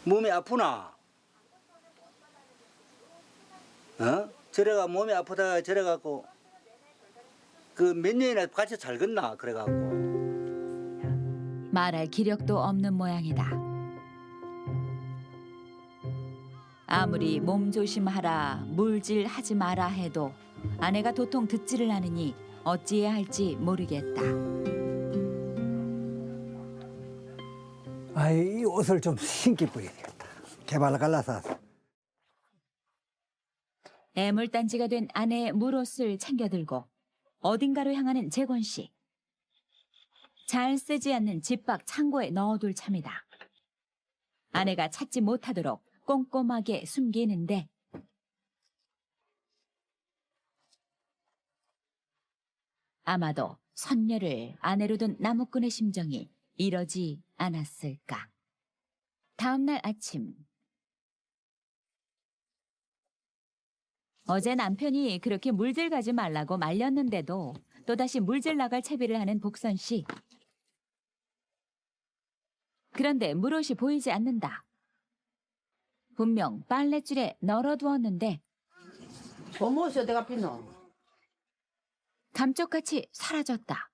몸이 아프나? 어? 저래가 몸이 아프다가 저래갖고 그 몇 년이나 같이 살겠나 그래갖고. 말할 기력도 없는 모양이다. 아무리 몸 조심하라, 물질하지 마라 해도 아내가 도통 듣지를 않으니 어찌해야 할지 모르겠다. 아이 이 옷을 좀 신기 뿌리겠다. 개발을 갈라서. 애물단지가 된 아내의 물옷을 챙겨들고 어딘가로 향하는 재권 씨. 잘 쓰지 않는 집 밖 창고에 넣어둘 참이다. 아내가 찾지 못하도록 꼼꼼하게 숨기는데 아마도 선녀를 아내로 둔 나무꾼의 심정이 이러지 않았을까. 다음 날 아침 어제 남편이 그렇게 물질 가지 말라고 말렸는데도 또다시 물질 나갈 채비를 하는 복선 씨. 그런데 물옷이 보이지 않는다. 분명 빨랫줄에 널어두었는데 뭐뭐시 어디가 피노? 감쪽같이 사라졌다.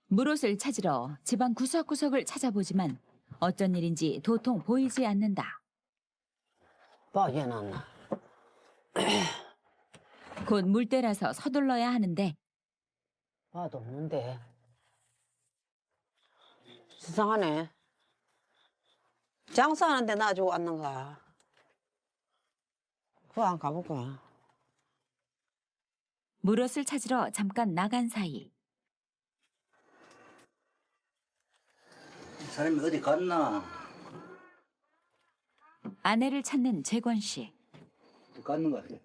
물옷을 찾으러 집안 구석구석을 찾아보지만 어쩐 일인지 도통 보이지 않는다. 빠져놨나? 곧 물때라서 서둘러야 하는데 봐도 없는데. 수상하네. 장사하는데 놔주고 왔는가? 그거 안 가볼까? 물옷을 찾으러 잠깐 나간 사이 사람이 어디 갔나? 아내를 찾는 재권 씨. 갔는 것 같아.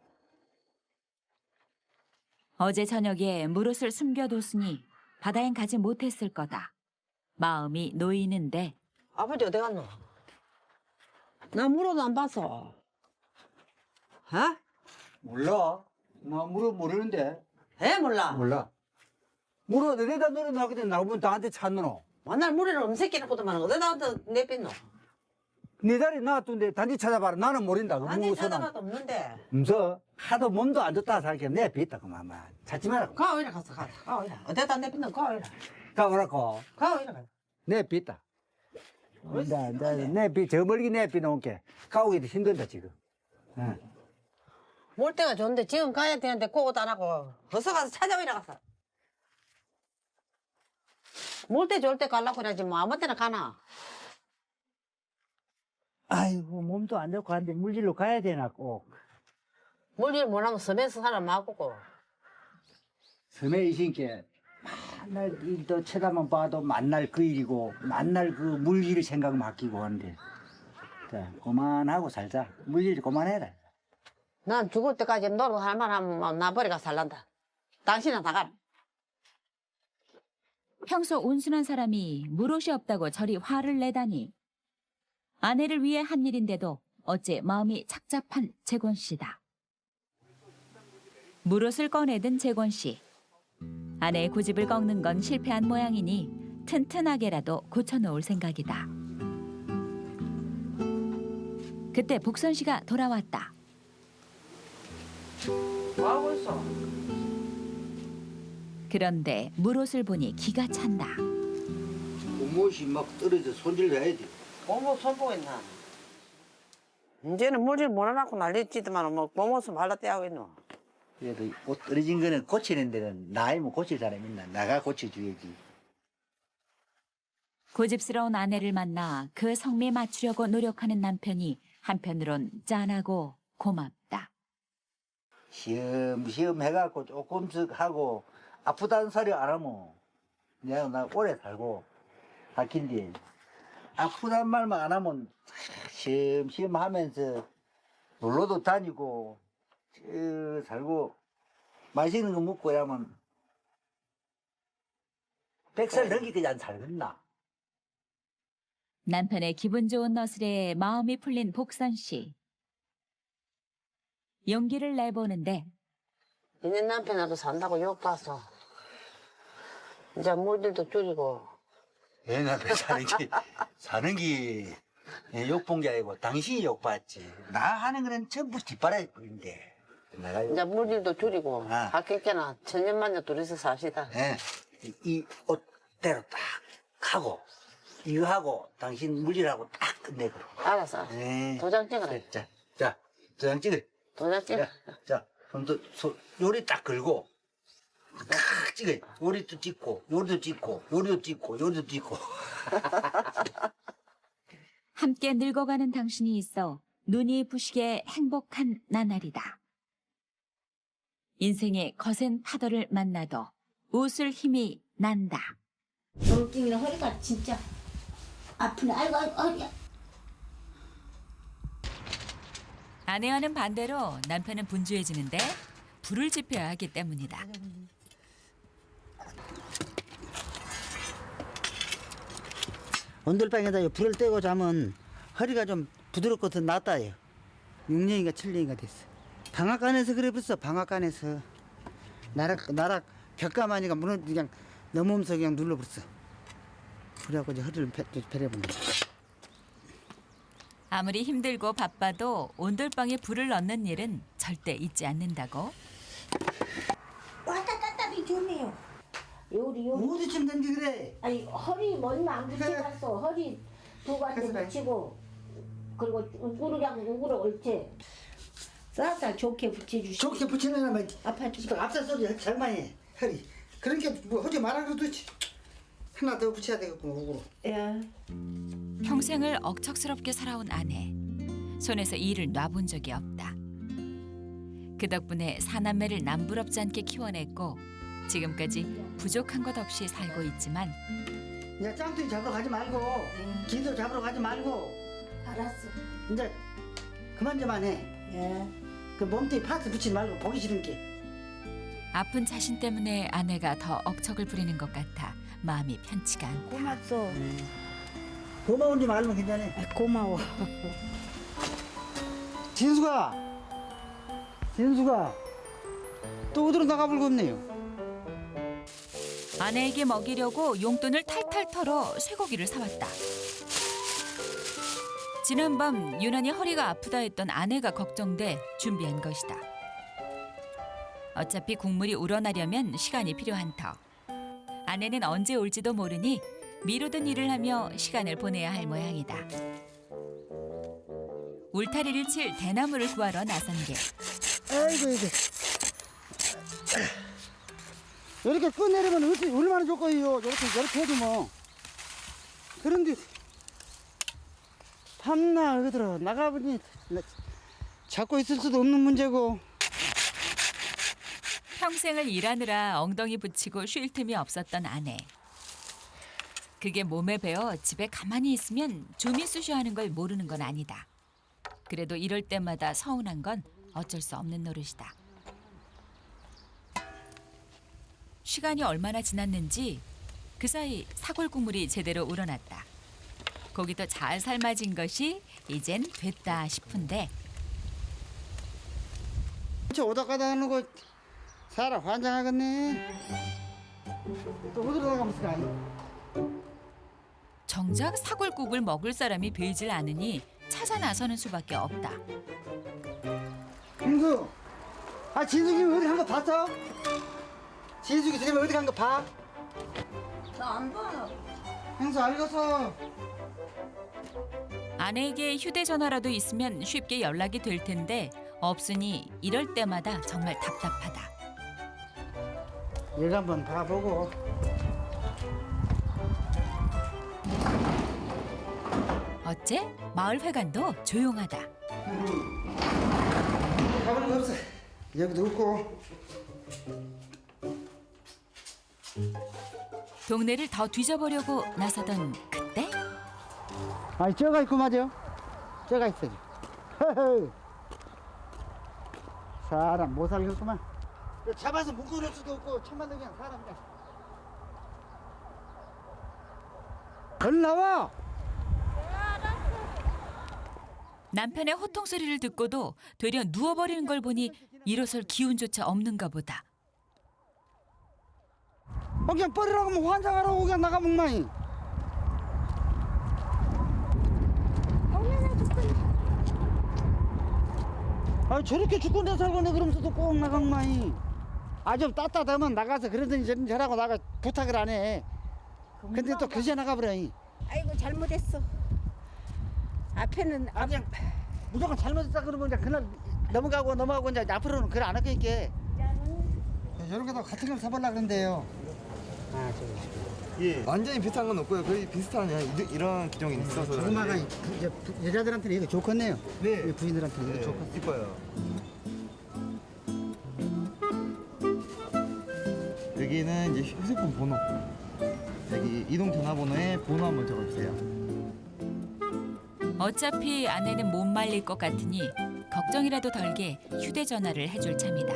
어제 저녁에 물옷을 숨겨뒀으니 바다엔 가지 못했을 거다. 마음이 놓이는데 아버지 어디 갔노? 나 물어도 안 봤어. 어? 몰라. 나 물어 모르는데. 에 몰라. 몰라. 물어 어디다 넣어놨거든. 나보면 나한테 찾노. 맨날 물에를 엄새끼놓고도만 어디다 내뺐노? 네 다리 놔둔데 단지 찾아봐라. 나는 모른다. 그 아니 무서워. 찾아봐도 없는데. 무서 하도 몸도 안 좋다 살게 내 빚다 그만. 찾지 마라. 가 오이라 갔어 가. 가 오이라. 어디다 내뺐노? 가 오이라. 가오라고. 가 오이라 가. 내 빚다. 내빚저 멀리 내 빚 놓을게. 가오기도 힘들다 지금. 몰 때가 좋은데 지금 가야 되는데 그것도 안 하고 어서 가서 찾아오이라 갔어. 몰 때 좋을 때 가려고 그러지 뭐 아무 때나 가나. 아이고 몸도 안 좋고 한데 물질로 가야 되나 꼭. 물질 못하면 섬에서 사람 마고고. 섬에 이신께 만날 일도 쳐다만 봐도 만날 그 일이고 만날 그 물질 생각 맡기고 하는데 자, 그만하고 살자. 물질 그만해라. 난 죽을 때까지 노릇 할 만하면 나버리가 살란다. 당신은 다 가라. 평소 온순한 사람이 물옷이 없다고 저리 화를 내다니. 아내를 위해 한 일인데도 어째 마음이 착잡한 재권 씨다. 물옷을 꺼내든 재권 씨. 아내의 고집을 꺾는 건 실패한 모양이니 튼튼하게라도 고쳐놓을 생각이다. 그때 복선 씨가 돌아왔다. 뭐하고 있어? 그런데 물옷을 보니 기가 찬다. 몸옷이 막 떨어져 손질해야 돼. 뭐뭐 손보고 있나? 이제는 물질 못해놓고 난리치더만 뭐 뭐뭐서 말라 떼하고 있노. 그래도 옷 떨어진 거는 고치는 데는 나이면 고칠 사람 있나? 나가 고쳐줘야지. 고집스러운 아내를 만나 그 성미에 맞추려고 노력하는 남편이 한편으론 짠하고 고맙다. 시험시험 해갖고 조금씩 하고 아프다는 소리 안 하면 내가 나 오래 살고 할텐데 아프단 말만 안 하면 시험시험 하면서 놀러도 다니고 살고 맛있는 거 먹고 이러면 100살 넘기까지 안 살겠나? 남편의 기분 좋은 너스레에 마음이 풀린 복선 씨. 용기를 내보는데 니네 남편하고 산다고 욕 봤어. 이제 물들도 줄이고. 얘한테 사는 게 욕본 게 아니고 당신이 욕봤지. 나 하는 거는 전부 뒷바라지인데. 내가 이제 물들도 줄이고. 아. 아꼈잖아. 천년만년 둘이서 사시다. 예, 이 옷대로 딱 하고 이거 하고 당신 물질하고 딱 끝내고. 알았어. 예. 도장 찍어라. 자, 도장 찍어. 도장 찍어. 자, 손도 요리 딱 걸고 딱 찍어. 요리도 찍고, 요리도 찍고, 요리도 찍고, 요리도 찍고. 함께 늙어가는 당신이 있어 눈이 부시게 행복한 나날이다. 인생의 거센 파도를 만나도 웃을 힘이 난다. 졸음증이나 허리가 진짜 아프네. 아이고 허리야. 아내와는 반대로 남편은 분주해지는데 불을 지펴야 하기 때문이다. 온돌방에다 불을 떼고 자면 허리가 좀 부드럽고 더 낫다요. 6년인가 7년인가 됐어. 방앗간에서 그래 벌써 방앗간에서 나락 벽가마니가 무너져 그냥 넘어오면서 그냥 눌러버렸어. 그래갖고 이제 허리를 베려본 거야. 아무리 힘들고 바빠도 온돌방에 불을 넣는 일은 절대 잊지 않는다고. 왔다 갔다비 좋네요. 요리. 어디쯤 던지 그래? 아니 허리 머리만 안 붙여봤어. 허리 두 가지 붙이고 그리고 우그르랑 우그르 옳지. 쌀쌀 좋게 붙여주시. 좋게 붙여내면 아파 죽어. 앞살 소리 장만해 허리. 그러니까 뭐 하지 말아 그래도 하나 더 붙여야 되겠고 목으로. 예. 평생을 억척스럽게 살아온 아내. 손에서 일을 놔본 적이 없다. 그 덕분에 사남매를 남부럽지 않게 키워냈고 지금까지 부족한 것 없이 살고 있지만 이제 짱뚱이 잡으러 가지 말고 기도 잡으러 가지 말고 알았어. 이제 그만 좀 해. 예. 그 몸뚱이 파스 붙이지 말고 보기 싫은 게. 아픈 자신 때문에 아내가 더 억척을 부리는 것 같아 마음이 편치가 않다. 고맙소. 고마운지 말면 괜찮아. 고마워. 진수가 또 어디로 나가볼 거 없네요. 아내에게 먹이려고 용돈을 탈탈 털어 쇠고기를 사왔다. 지난밤 유난히 허리가 아프다 했던 아내가 걱정돼 준비한 것이다. 어차피 국물이 우러나려면 시간이 필요한 터. 아내는 언제 올지도 모르니 미루던 일을 하며 시간을 보내야 할 모양이다. 울타리를 칠 대나무를 구하러 나선 게 아이고 이렇게 끝내려면 얼마나 좋고요. 이렇게 해도 뭐. 그런데 밤낮 어디로 나가보니 잡고 있을 수도 없는 문제고. 평생을 일하느라 엉덩이 붙이고 쉴 틈이 없었던 아내. 그게 몸에 배어 집에 가만히 있으면 좀이 쑤셔하는 걸 모르는 건 아니다. 그래도 이럴 때마다 서운한 건 어쩔 수 없는 노릇이다. 시간이 얼마나 지났는지 그 사이 사골 국물이 제대로 우러났다. 고기도 잘 삶아진 것이 이젠 됐다 싶은데 저 오다 가다 하는 거 사람 환장하겠네. 또 어디로 나가면서 정작 사골국을 먹을 사람이 보이질 않으니 찾아 나서는 수밖에 없다. 형수, 진숙이 어디 간 거 봤어? 진숙이 지금 어디 간 거 봐? 나 안 봐. 형수 알겠어. 아내에게 휴대전화라도 있으면 쉽게 연락이 될 텐데 없으니 이럴 때마다 정말 답답하다. 일 한번 봐보고. 어째 마을 회관도 조용하다. 가볼 거 없어. 여기도 없고. 동네를 더 뒤져보려고 나서던 그때 아니 쪄가 있고 맞아. 쪄가 있어. 허허. 사람 못 살겠구만. 잡아서 묶어놓을 수도 없고 천만에 그냥 사람 그냥. 얼른 나와. 남편의 호통 소리를 듣고도 되려 누워버리는 걸 보니 일어설 기운조차 없는가 보다. 그냥 버리라고 하면 환장하라고 그냥 나가먹나이. 아 저렇게 죽건데 살건데 그러면서도 꼭 나가먹나이. 아 좀 따뜻하면 나가서 그러더니 저러고 나가 부탁을 안 해. 근데 또 그새 나가버려. 아이고 잘못했어. 앞에는 아 그냥 무조건 잘못했다 그러면 그냥 그날 넘어가고 이제 앞으로는 그래 안 할 거니까. 저렇게도 같은 걸 사보려고 그런데요. 아 저기. 예, 완전히 비슷한 건 없고요. 거의 비슷한 이런 기종이 있어서. 조그마가 여자들한테는 이거 좋겠네요. 네. 부인들한테는 이거 네, 좋겠어요. 이뻐요. 여기는 이제 휴대폰 번호. 여기 이동 전화번호에 번호 한번 적어주세요. 어차피 아내는 못 말릴 것 같으니 걱정이라도 덜게 휴대전화를 해줄 참이다.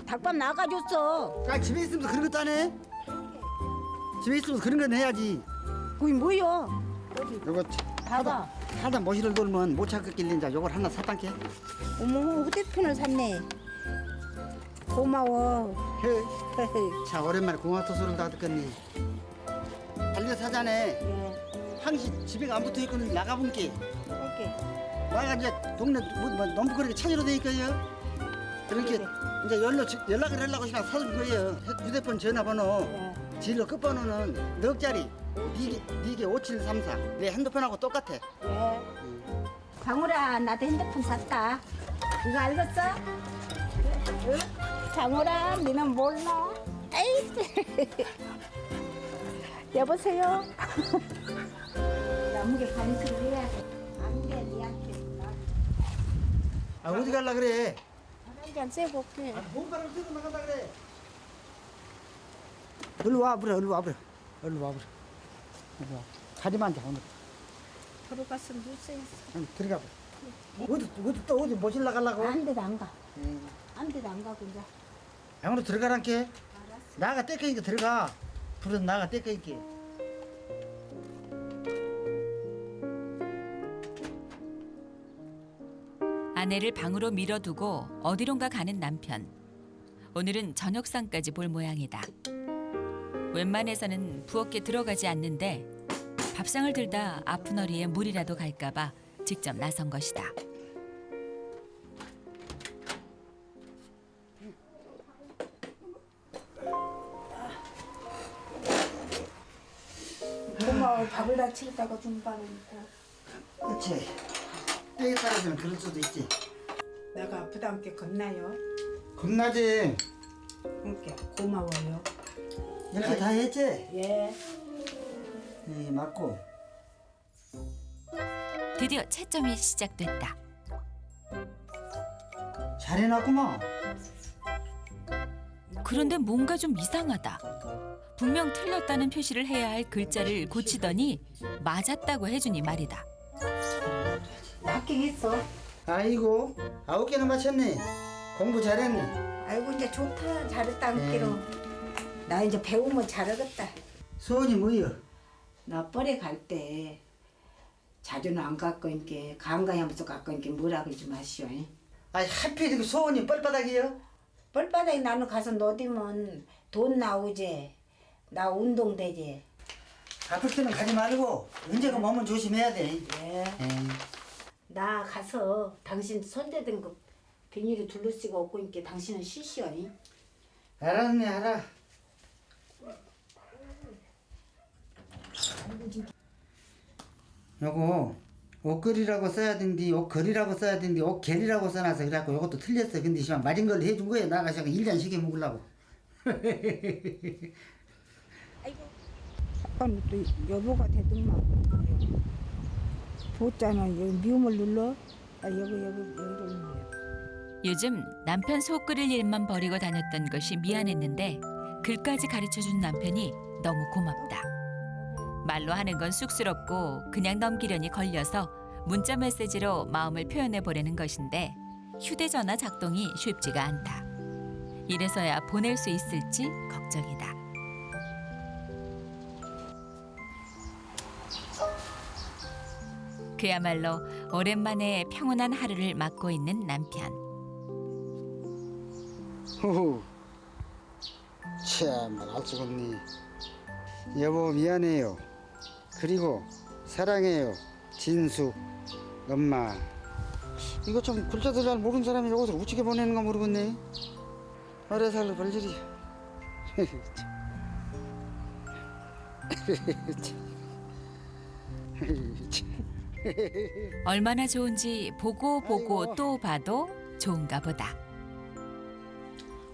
닭밥 나가줬어. 아 집에 있으면서 그런 것도 안 해? 집에 있으면서 그런 건 해야지. 그게 뭐야? 요거 봐봐. 하다 모시를 돌면 못 찾겠길래 이제 요걸 하나 사단게. 어머 휴대폰을 샀네. 고마워. 자 오랜만에 고맙다 소리를 다 듣겠니. 달려 사자네. 예. 항시 집에 안 붙어 있거든 나가본 게. 오케이. 나가 이제 동네 너무 그렇게 찾으러 되니까요. 그렇게 이제 연락을 하려고 그냥 사준 거예요. 휴대폰 전화번호. 예. 진로 끝번호는 넉 자리. 니게 5734. 내 핸드폰하고 똑같아. 예. 강우라 나도 핸드폰 샀다. 이거 알겠어? 응? 강우라 니는 몰라. 에이. 여보세요. 나무게 반수를 해야 돼. 안돼 니한테. 아 어디 갈라 그래? 한잔 쐬볼게. 뭔가를 쓰고 나간다 그래. 일로 와버려. 일로 와버려. 가지마 앉아 오늘. 들어가서 누세요. 들어가 봐. 어디 모실라 가려고? 안 돼도 안 가. 안 돼도 안 가고 이제. 양으로 들어가란게. 나가 떼끼니까 들어가. 불은 나가 떼끼니까. 아내를 방으로 밀어두고 어디론가 가는 남편. 오늘은 저녁상까지 볼 모양이다. 웬만해서는 부엌에 들어가지 않는데 밥상을 들다 아픈 허리에 물이라도 갈까봐 직접 나선 것이다. 고마워. 밥을 다 치우다가 준다니까. 그렇지. 때에 따라서는 그럴 수도 있지. 내가 아프다 함께 겁나요? 겁나지. 함께 고마워요. 이렇게 다 했지? 예. 네, 맞고. 드디어 채점이 시작됐다. 잘해놨구만. 그런데 뭔가 좀 이상하다. 분명 틀렸다는 표시를 해야 할 글자를 고치더니 맞았다고 해주니 말이다. 합격했어. 아이고 9개나 맞췄네. 공부 잘했네. 아이고 이제 좋다. 잘했다 함께로. 나 이제 배우면 잘하겠다. 소원이 뭐여? 나 뻘에 갈 때 자주는 안 갖고 있게 간간히 하면서 갖고 있게 뭐라 그러지 마시오. 아이 하필 그 소원이 뻘바닥이여? 뻘바닥에 나는 가서 넣으면 돈 나오지. 나 운동되지. 아플 때는 가지 말고 언제가 몸은 조심해야 돼. 예. 나 가서 당신 손대던 거 비닐에 둘러쓰고 얻고 있게 당신은 쉬시오. 알았네 알아. 요거 옷걸이라고 써야 되는데 옷걸이라고 써야 되는데 옷결이라고 써놔서 그래갖고 이것도 틀렸어. 근데 시방 맞은 걸 해준 거예요. 나가 시방 1년 시켜 먹으려고. 아빠는 또 여보가 되더만. 보잖아. 여기 미움을 눌러. 아 여기를 눌러. 요즘 남편 속 끓일 일만 버리고 다녔던 것이 미안했는데 글까지 가르쳐준 남편이 너무 고맙다. 말로 하는 건 쑥스럽고 그냥 넘기려니 걸려서 문자 메시지로 마음을 표현해 보려는 것인데 휴대전화 작동이 쉽지가 않다. 이래서야 보낼 수 있을지 걱정이다. 그야말로 오랜만에 평온한 하루를 맞고 있는 남편. 호호. 참말 알 수가 없네. 여보 미안해요. 그리고 사랑해요. 진숙 엄마. 이거 좀 글자도 잘 모르는 사람이 여기서 우찌게 보내는 거 모르겠네. 어려 살로 벌질이. 얼마나 좋은지 보고 보고 또 봐도 좋은가 보다.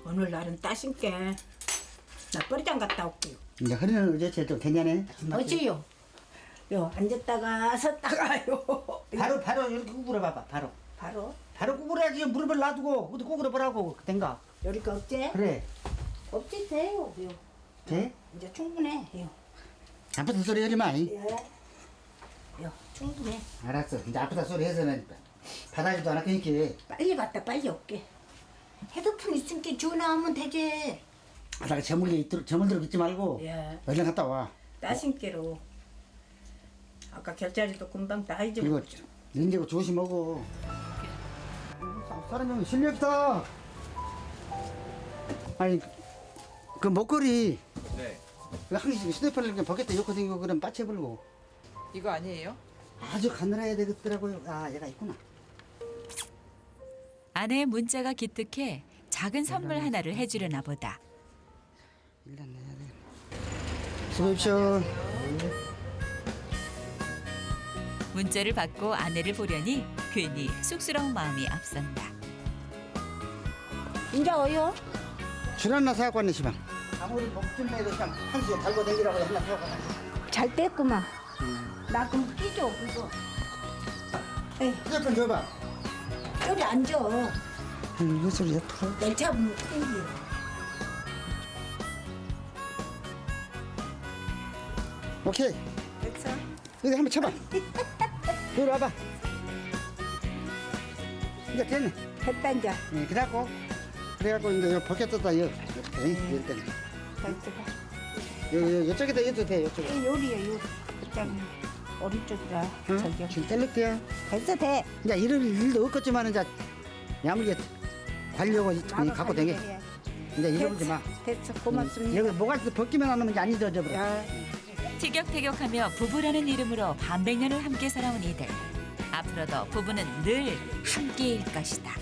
오늘 날은 따신께 나 버리장 갔다 올게요. 이제 허리는 어째 좀 괜찮네. 어찌요? 요 앉았다가 섰다가요. 바로 이렇게 구부려 봐봐. 바로 구부려야지. 무릎을 놔두고 어디 구부려 보라고 된가? 요리가 없지? 그래. 없지 돼요. 요. 돼? 이제 충분해. 요. 아프다 소리 하지 마. 예. 요 충분해. 알았어. 이제 아프다 소리 해서는 받아주도 않았으니까. 빨리 갔다 빨리 올게. 헤드폰 있으니까 전화하면 되지. 바닥에 저물 들어 있지 말고 예. 얼른 갔다 와. 따신께로. 아까 결자리도 금방 다 이거 잊어먹었죠. 냉장고 조심하고. 사람이 실력 있다. 아니 그 목걸이. 네. 그 항상 휴대폰을 이렇게 벗겼다 놓고 다니고 그럼 빠쳐버리고. 이거 아니에요? 아주 가늘어야 되겠더라고요. 아 얘가 있구나. 아내의 문자가 기특해 작은 선물 하나를 해주려나 보다. 일단 내야 돼. 수고하십시오. 문자를 받고 아내를 보려니 괜히 쑥스러운 마음이 앞선다. 이제 어요? 줄 하나 사갖고 왔네 시방. 아무리 목좀 내도 그냥 한수에 달고 다니라고 하나 사갖고 왔네. 잘 뗐구만. 나 그럼 끼죠 그거. 에이, 휴대폰 줘봐. 저리 앉아. 이거 소리 옆으로. 내 차면 땡겨. 오케이. 됐어? 여기 한번 쳐봐. 여기 와봐. 이제 됐네. 됐다 이제. 그래갖고 이제 요 벗겼다 여. 이렇게. 요 이쪽에다 해도 돼. 이쪽에. 이 요리야 요리. 그냥 오른쪽이라 저기. 줄 뗄게요. 됐어 돼. 이제 이럴 일도 없겠지만 이제 야무지게 관리하고 갖고 댕겨. 이제 잃어버리지 마. 됐어 고맙습니다. 여기 모가지 벗기만 안 하면 이제 안 잊어져 버려. 야. 티격태격하며 부부라는 이름으로 반백년을 함께 살아온 이들. 앞으로도 부부는 늘 함께일 것이다.